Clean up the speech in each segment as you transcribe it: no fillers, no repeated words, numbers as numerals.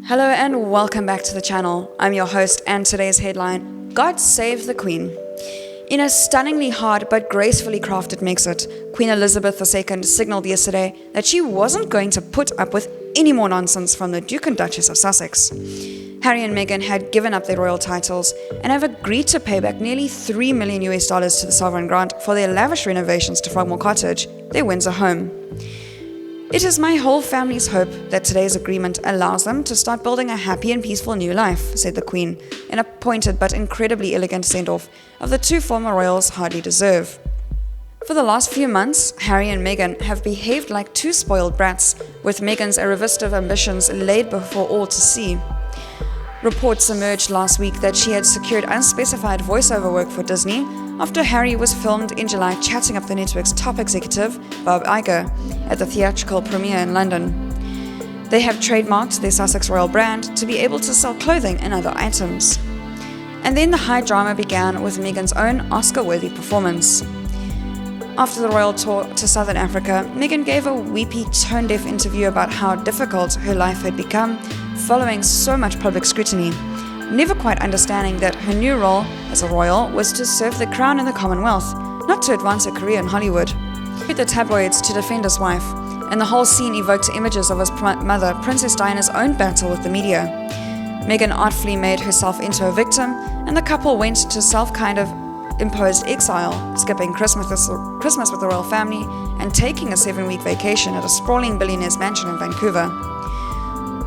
Hello and welcome back to the channel. I'm your host, and today's headline: God save the Queen. In a stunningly hard but gracefully crafted Megxit, Queen Elizabeth II signalled yesterday that she wasn't going to put up with any more nonsense from the Duke and Duchess of Sussex. Harry and Meghan had given up their royal titles and have agreed to pay back nearly $3 million to the sovereign grant for their lavish renovations to Frogmore Cottage, their Windsor home. It is my whole family's hope that today's agreement allows them to start building a happy and peaceful new life, said the Queen, in a pointed but incredibly elegant send-off of the two former royals hardly deserve. For the last few months, Harry and Meghan have behaved like two spoiled brats, with Meghan's irresistible ambitions laid before all to see. Reports emerged last week that she had secured unspecified voiceover work for Disney after Harry was filmed in July chatting up the network's top executive, Bob Iger, at the theatrical premiere in London. They have trademarked their Sussex royal brand to be able to sell clothing and other items. And then the high drama began with Meghan's own Oscar-worthy performance. After the royal tour to Southern Africa, Meghan gave a weepy, tone-deaf interview about how difficult her life had become following so much public scrutiny, never quite understanding that her new role as a royal was to serve the crown and the Commonwealth, not to advance her career in Hollywood. He hit the tabloids to defend his wife, and the whole scene evoked images of his mother, Princess Diana's own battle with the media. Meghan artfully made herself into a victim, and the couple went to self-imposed exile, skipping Christmas with the royal family and taking a 7-week vacation at a sprawling billionaire's mansion in Vancouver.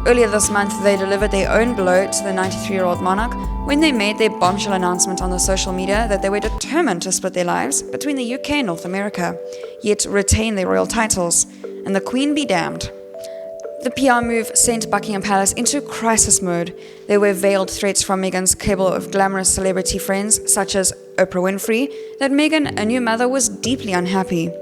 Earlier this month, they delivered their own blow to the 93-year-old monarch when they made their bombshell announcement on the social media that they were determined to split their lives between the UK and North America, yet retain their royal titles, and the Queen be damned. The PR move sent Buckingham Palace into crisis mode. There were veiled threats from Meghan's cable of glamorous celebrity friends, such as Oprah Winfrey, that Meghan, a new mother, was deeply unhappy.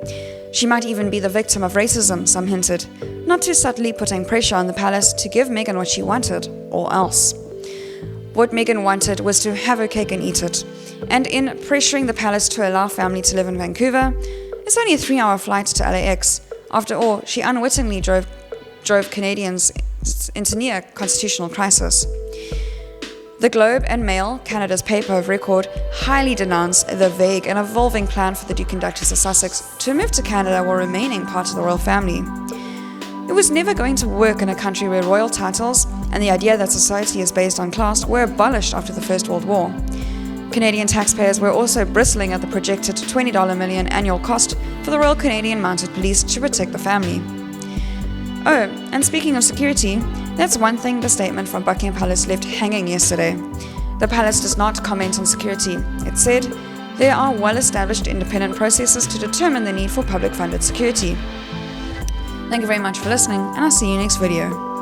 She might even be the victim of racism, some hinted, not too subtly putting pressure on the palace to give Meghan what she wanted, or else. What Meghan wanted was to have her cake and eat it, and in pressuring the palace to allow family to live in Vancouver, it's only a 3-hour flight to LAX. After all, she unwittingly drove Canadians into near constitutional crisis. The Globe and Mail, Canada's paper of record, highly denounced the vague and evolving plan for the Duke and Duchess of Sussex to move to Canada while remaining part of the royal family. It was never going to work in a country where royal titles and the idea that society is based on class were abolished after the First World War. Canadian taxpayers were also bristling at the projected $20 million annual cost for the Royal Canadian Mounted Police to protect the family. Oh, and speaking of security, that's one thing the statement from Buckingham Palace left hanging yesterday. The palace does not comment on security. It said, there are well-established independent processes to determine the need for public-funded security. Thank you very much for listening, and I'll see you next video.